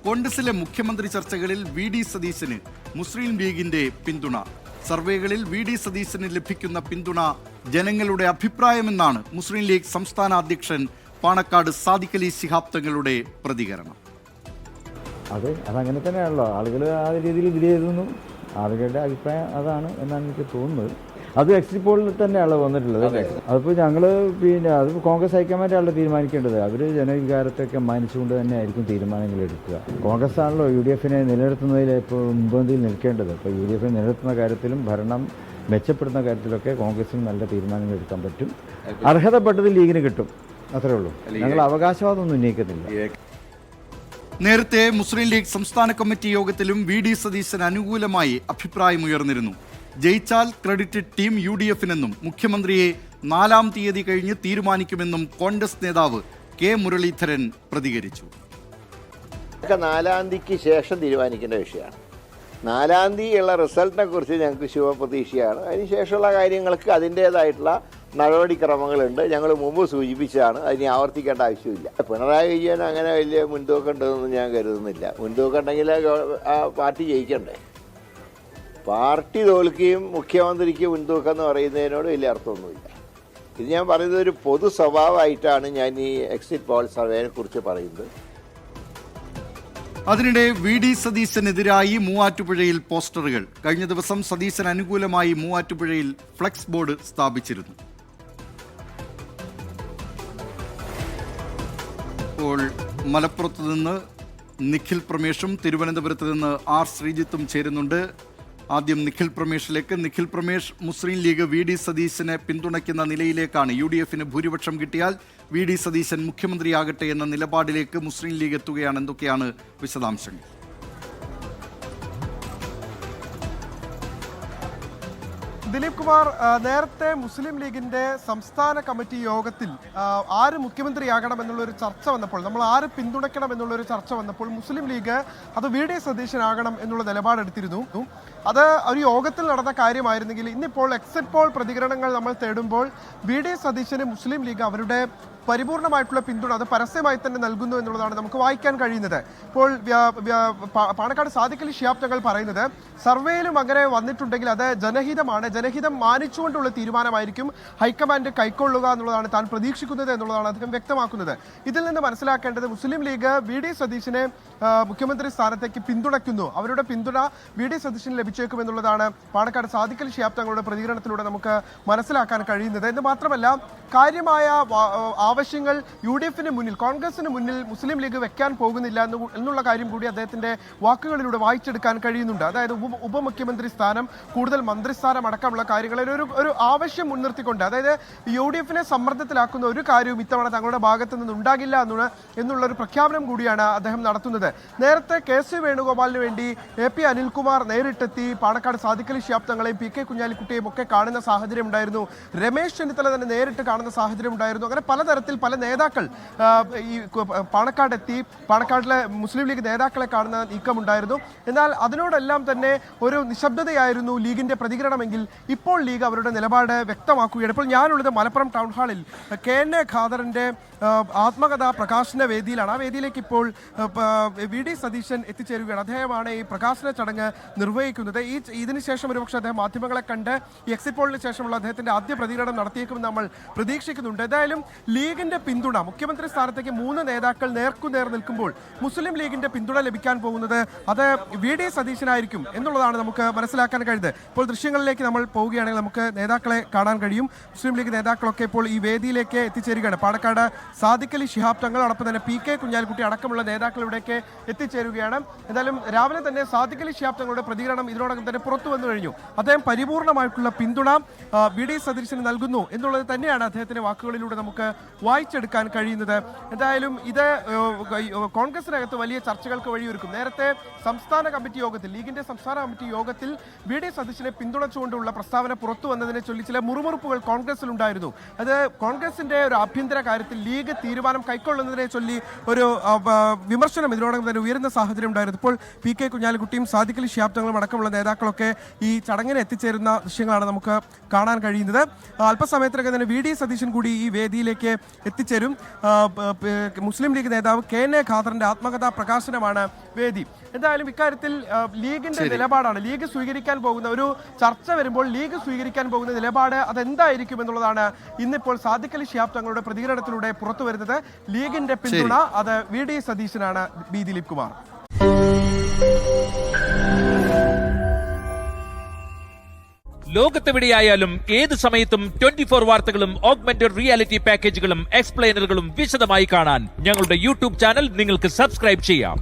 കോൺഗ്രസിലെ മുഖ്യമന്ത്രി ചർച്ചകളിൽ വി.ഡി. സതീശന് മുസ്ലിം ലീഗിന്റെ പിന്തുണ. സർവേകളിൽ വി.ഡി. സതീശന് ലഭിക്കുന്ന പിന്തുണ ജനങ്ങളുടെ അഭിപ്രായമെന്നാണ് മുസ്ലിം ലീഗ് സംസ്ഥാന അധ്യക്ഷൻ പാണക്കാട് സാദിഖ് അലി ശിഹാബ് തങ്ങളുടെ പ്രതികരണം. അതങ്ങനെ തന്നെയാണല്ലോ, ആളുകൾ ആ രീതിയിൽ വിലയിരുത്തുന്നു. ആളുകളുടെ അഭിപ്രായം അതാണ് എന്നാണ് എനിക്ക് തോന്നുന്നത്. അത് എക്സിറ്റ് പോളിൽ തന്നെയാണല്ലോ വന്നിട്ടുള്ളത്. അതിപ്പോൾ ഞങ്ങൾ അത് കോൺഗ്രസ് ഹൈക്കമാൻഡാണല്ലോ തീരുമാനിക്കേണ്ടത്. അവർ ജനവികാരത്തെയൊക്കെ മാനിച്ചുകൊണ്ട് തന്നെ ആയിരിക്കും തീരുമാനങ്ങൾ എടുക്കുക. കോൺഗ്രസ് ആണല്ലോ UDF നിലനിർത്തുന്നതിൽ ഇപ്പോൾ മുൻപന്തിയിൽ നിൽക്കേണ്ടത്. അപ്പോൾ UDF നിലനിർത്തുന്ന കാര്യത്തിലും ഭരണം മെച്ചപ്പെടുന്ന കാര്യത്തിലൊക്കെ കോൺഗ്രസിന് നല്ല തീരുമാനങ്ങൾ എടുക്കാൻ പറ്റും. അർഹതപ്പെട്ടത് ലീഗിന് കിട്ടും, അത്രേ ഉള്ളൂ. ഞങ്ങൾ അവകാശവാദമൊന്നും ഉന്നയിക്കുന്നില്ല. നേരത്തെ മുസ്ലിം ലീഗ് സംസ്ഥാന കമ്മിറ്റി യോഗത്തിലും വി.ഡി. സതീശന് അനുകൂലമായി അഭിപ്രായമുയർന്നിരുന്നു. ജയിച്ചാൽ ക്രെഡിറ്റ് ടീം UDF-നെന്നും മുഖ്യമന്ത്രിയെ 4-ാം തീയതി കഴിഞ്ഞ് തീരുമാനിക്കുമെന്നും കോൺഗ്രസ് നേതാവ് കെ മുരളീധരൻ പ്രതികരിച്ചു. 4-ാം തീയതിക്ക് ശേഷം തീരുമാനിക്കേണ്ട വിഷയമാണ്. 4-ാം തീയതിയുള്ള റിസൾട്ടിനെ കുറിച്ച് ഞങ്ങൾക്ക് ശുഭപ്രതീക്ഷയാണ്. അതിനുശേഷമുള്ള കാര്യങ്ങൾക്ക് അതിൻ്റേതായിട്ടുള്ള നടപടിക്രമങ്ങളുണ്ട്. ഞങ്ങൾ മുമ്പ് സൂചിപ്പിച്ചതാണ്, അതിന് ആവർത്തിക്കേണ്ട ആവശ്യമില്ല. പിണറായി വിജയൻ അങ്ങനെ വലിയ മുൻതൂക്കം ഉണ്ടെന്നൊന്നും ഞാൻ കരുതുന്നില്ല. മുൻതൂക്കം ഉണ്ടെങ്കിൽ ആ പാർട്ടി ജയിക്കണ്ടേ. പാർട്ടി തോൽക്കുകയും മുഖ്യമന്ത്രിക്ക് മുൻതൂക്കം എന്ന് പറയുന്നതിനോട് വലിയ അർത്ഥമൊന്നുമില്ല. ഇത് ഞാൻ പറയുന്നത് ഒരു പൊതു സ്വഭാവമായിട്ടാണ് ഞാൻ ഈ എക്സിറ്റ് പോൾ സർവേനെ കുറിച്ച് പറയുന്നത്. അതിനിടെ വി.ഡി. സതീശനെതിരായി മൂവാറ്റുപുഴയിൽ പോസ്റ്ററുകൾ. കഴിഞ്ഞ ദിവസം സതീശന് അനുകൂലമായി മൂവാറ്റുപുഴയിൽ ഫ്ലെക്സ് ബോർഡ് സ്ഥാപിച്ചിരുന്നു. ഇപ്പോൾ മലപ്പുറത്ത് നിന്ന് നിഖിൽ പ്രമേഷും തിരുവനന്തപുരത്ത് നിന്ന് ആർ ശ്രീജിത്തും ചേരുന്നുണ്ട്. ആദ്യം നിഖിൽ പ്രമേഷിലേക്ക്. നിഖിൽ പ്രമേഷ്, മുസ്ലിം ലീഗ് വി.ഡി. സതീശനെ പിന്തുണയ്ക്കുന്ന നിലയിലേക്കാണ്. UDF-ന് ഭൂരിപക്ഷം കിട്ടിയാൽ വി.ഡി. സതീശൻ മുഖ്യമന്ത്രിയാകട്ടെ എന്ന നിലപാടിലേക്ക് മുസ്ലിം ലീഗ് എത്തുകയാണ്. എന്തൊക്കെയാണ് വിശദാംശങ്ങൾ? ദിലീപ് കുമാർ, നേരത്തെ മുസ്ലിം ലീഗിന്റെ സംസ്ഥാന കമ്മിറ്റി യോഗത്തിൽ ആര് മുഖ്യമന്ത്രിയാകണം എന്നുള്ളൊരു ചർച്ച വന്നപ്പോൾ, നമ്മൾ ആര് പിന്തുണയ്ക്കണം എന്നുള്ളൊരു ചർച്ച വന്നപ്പോൾ മുസ്ലിം ലീഗ് അത് വി.ഡി. സതീശനാകണം എന്നുള്ള നിലപാടെടുത്തിരുന്നു. അത് ഒരു യോഗത്തിൽ നടന്ന കാര്യമായിരുന്നെങ്കിൽ ഇന്നിപ്പോൾ എക്സിറ്റ് പോൾ പ്രതികരണങ്ങൾ നമ്മൾ തേടുമ്പോൾ വി.ഡി. സതീശന് മുസ്ലിം ലീഗ് അവരുടെ പരിപൂർണമായിട്ടുള്ള പിന്തുണ അത് പരസ്യമായി തന്നെ നൽകുന്നു എന്നുള്ളതാണ് നമുക്ക് വായിക്കാൻ കഴിയുന്നത്. ഇപ്പോൾ പാണക്കാട് സാദിഖ് അലി ശിഹാബ് തങ്ങൾ പറയുന്നത് സർവേയിലും അങ്ങനെ വന്നിട്ടുണ്ടെങ്കിൽ അത് ജനഹിതമാണ്, ജനഹിതം മാനിച്ചുകൊണ്ടുള്ള തീരുമാനമായിരിക്കും ഹൈക്കമാൻഡ് കൈക്കൊള്ളുക എന്നുള്ളതാണ് താൻ പ്രതീക്ഷിക്കുന്നത് എന്നുള്ളതാണ് അദ്ദേഹം വ്യക്തമാക്കുന്നത്. ഇതിൽ നിന്ന് മനസ്സിലാക്കേണ്ടത് മുസ്ലിം ലീഗ് വി.ഡി. സതീശനെ മുഖ്യമന്ത്രി സ്ഥാനത്തേക്ക് പിന്തുണയ്ക്കുന്നു. അവരുടെ പിന്തുണ വി.ഡി. സതീശന് ലഭിച്ചേക്കുമെന്നുള്ളതാണ് പാണക്കാട് സാദിഖ് അലി ശിഹാബ് തങ്ങളുടെ പ്രതികരണത്തിലൂടെ നമുക്ക് മനസ്സിലാക്കാൻ കഴിയുന്നത്. എന്ന് മാത്രമല്ല, കാര്യമായ ആവശ്യങ്ങൾ UDF-ന് മുന്നിൽ, കോൺഗ്രസിന് മുന്നിൽ മുസ്ലിം ലീഗ് വെക്കാൻ പോകുന്നില്ല എന്നുള്ള കാര്യം കൂടി അദ്ദേഹത്തിന്റെ വാക്കുകളിലൂടെ വായിച്ചെടുക്കാൻ കഴിയുന്നുണ്ട്. അതായത് ഉപമുഖ്യമന്ത്രി സ്ഥാനം, കൂടുതൽ മന്ത്രിസ്ഥാനം അടക്കമുള്ള കാര്യങ്ങളിൽ ഒരു ആവശ്യം മുൻനിർത്തിക്കൊണ്ട്, അതായത് UDF-നെ സമ്മർദ്ദത്തിലാക്കുന്ന ഒരു കാര്യവും ഇത്തവണ തങ്ങളുടെ ഭാഗത്തു നിന്ന് ഉണ്ടാകില്ല എന്നുള്ളൊരു പ്രഖ്യാപനം കൂടിയാണ് അദ്ദേഹം നടത്തുന്നത്. നേരത്തെ KC വേണുഗോപാലിന് വേണ്ടി AP അനിൽകുമാർ നേരിട്ടെത്തി പാണക്കാട് സാദിഖ് അലി ശിഹാബ് തങ്ങളെയും PK കുഞ്ഞാലിക്കുട്ടിയെയും ഒക്കെ കാണുന്ന സാഹചര്യം ഉണ്ടായിരുന്നു. രമേശ് ചെന്നിത്തല തന്നെ നേരിട്ട് കാണുന്ന സാഹചര്യം ഉണ്ടായിരുന്നു. അങ്ങനെ പലതരത്തിൽ പല നേതാക്കൾ ഈ പാണക്കാടെത്തി പാണക്കാട്ടിലെ മുസ്ലിം ലീഗ് നേതാക്കളെ കാണുന്ന നീക്കമുണ്ടായിരുന്നു. എന്നാൽ അതിനോടെല്ലാം തന്നെ ഒരു നിശബ്ദതയായിരുന്നു ലീഗിന്റെ പ്രതികരണമെങ്കിൽ ഇപ്പോൾ ലീഗ് അവരുടെ നിലപാട് വ്യക്തമാക്കുകയാണ്. ഇപ്പോൾ ഞാനുള്ളത് മലപ്പുറം ടൗൺ ഹാളിൽ KN ഖാദറിന്റെ ആത്മകഥാ പ്രകാശന വേദിയിലാണ്. ആ വേദിയിലേക്ക് ഇപ്പോൾ വി.ഡി. സതീശൻ എത്തിച്ചേരുകയാണ്. അദ്ദേഹമാണ് ഈ പ്രകാശന ചടങ്ങ് നിർവഹിക്കുന്നത്. ഇതിനുശേഷം ഒരുപക്ഷെ അദ്ദേഹം മാധ്യമങ്ങളെ കണ്ട് ഈ എക്സിറ്റ് പോളിന് ശേഷമുള്ള അദ്ദേഹത്തിന്റെ ആദ്യ പ്രതികരണം നടത്തിയേക്കുമെന്ന് നമ്മൾ പ്രതീക്ഷിക്കുന്നുണ്ട്. ഏതായാലും ലീഗിന്റെ പിന്തുണ, മുഖ്യമന്ത്രി സ്ഥാനത്തേക്ക് 3 നേതാക്കൾ നേർക്കുനേർ നിൽക്കുമ്പോൾ മുസ്ലിം ലീഗിന്റെ പിന്തുണ ലഭിക്കാൻ പോകുന്നത് അത് വി.ഡി. സതീശനായിരിക്കും എന്നുള്ളതാണ് നമുക്ക് മനസ്സിലാക്കാൻ കഴിയുന്നത്. ഇപ്പോൾ ദൃശ്യങ്ങളിലേക്ക് നമ്മൾ പോവുകയാണെങ്കിൽ നമുക്ക് നേതാക്കളെ കാണാൻ കഴിയും. മുസ്ലിം ലീഗ് നേതാക്കളൊക്കെ ഇപ്പോൾ ഈ വേദിയിലേക്ക് എത്തിച്ചേരുകയാണ്. പാണക്കാട് സാദിഖ് അലി ശിഹാബ് തങ്ങൾ, അതോടൊപ്പം തന്നെ PK കുഞ്ഞാലിക്കുട്ടി അടക്കമുള്ള നേതാക്കൾ ഇവിടേക്ക് എത്തിച്ചേരുകയാണ്. എന്തായാലും രാവിലെ തന്നെ സാദിഖ് അലി ശിഹാബ് തങ്ങളുടെ പ്രതികരണം ഇതിനോടകം തന്നെ പുറത്തു വന്നു കഴിഞ്ഞു. അദ്ദേഹം പരിപൂർണമായിട്ടുള്ള പിന്തുണ വി.ഡി. സതീശന് നൽകുന്നു എന്നുള്ളത് തന്നെയാണ് അദ്ദേഹത്തിന്റെ വാക്കുകളിലൂടെ നമുക്ക് വായിച്ചെടുക്കാൻ കഴിയുന്നത്. എന്തായാലും ഇത് കോൺഗ്രസിനകത്ത് വലിയ ചർച്ചകൾക്ക് വഴിയൊരുക്കും. നേരത്തെ സംസ്ഥാന കമ്മിറ്റി യോഗത്തിൽ, ലീഗിന്റെ സംസ്ഥാന കമ്മിറ്റി യോഗത്തിൽ വി.ഡി. സതീശനെ പിന്തുണച്ചുകൊണ്ടുള്ള പ്രസ്താവന പുറത്തു വന്നതിനെ ചൊല്ലി ചില മുറുമുറുപ്പുകൾ കോൺഗ്രസിലുണ്ടായിരുന്നു. അത് കോൺഗ്രസിന്റെ ഒരു ആഭ്യന്തര കാര്യത്തിൽ ലീഗ് തീരുമാനം കൈക്കൊള്ളുന്നതിനെ ചൊല്ലി ഒരു വിമർശനം ഇതിനോടകം തന്നെ ഉയരുന്ന സാഹചര്യം ഉണ്ടായിരുന്നു. ഇപ്പോൾ PK കുഞ്ഞാലിക്കുട്ടിയും സാദിഖ് അലി ശിഹാബ് തങ്ങളും അടക്കമുള്ള നേതാക്കളൊക്കെ ഈ ചടങ്ങിന് എത്തിച്ചേരുന്ന ദൃശ്യങ്ങളാണ് നമുക്ക് കാണാൻ കഴിയുന്നത്. അല്പസമയത്തിനകം തന്നെ വി.ഡി. സതീശൻ കൂടി ഈ വേദിയിലേക്ക് എത്തിച്ചേരും. മുസ്ലിം ലീഗ് നേതാവ് KN ഖാദറിന്റെ ആത്മകഥാ പ്രകാശനമാണ് വേദി. എന്തായാലും ഇക്കാര്യത്തിൽ ലീഗിന്റെ നിലപാടാണ്, ലീഗ് സ്വീകരിക്കാൻ പോകുന്ന ഒരു ചർച്ച വരുമ്പോൾ ലീഗ് സ്വീകരിക്കാൻ പോകുന്ന നിലപാട് അതെന്തായിരിക്കും എന്നുള്ളതാണ് ഇന്നിപ്പോൾ സാദിഖ് അലി ശിഹാബ് തങ്ങളുടെ പ്രതികരണത്തിലൂടെ പുറത്തു വരുന്നത്. ലീഗിന്റെ പിന്തുണ അത് VD സതീശനാണ്. ബി ദിലീപ് കുമാർ. ലോകത്തെവിടെയായാലും ഏത് സമയത്തും 24 വാർത്തകളും ഓഗ്മെന്റഡ് റിയാലിറ്റി പാക്കേജുകളും എക്സ്പ്ലെയിനറുകളും വിശദമായി കാണാൻ ഞങ്ങളുടെ യൂട്യൂബ് ചാനൽ നിങ്ങൾക്ക് സബ്സ്ക്രൈബ് ചെയ്യാം.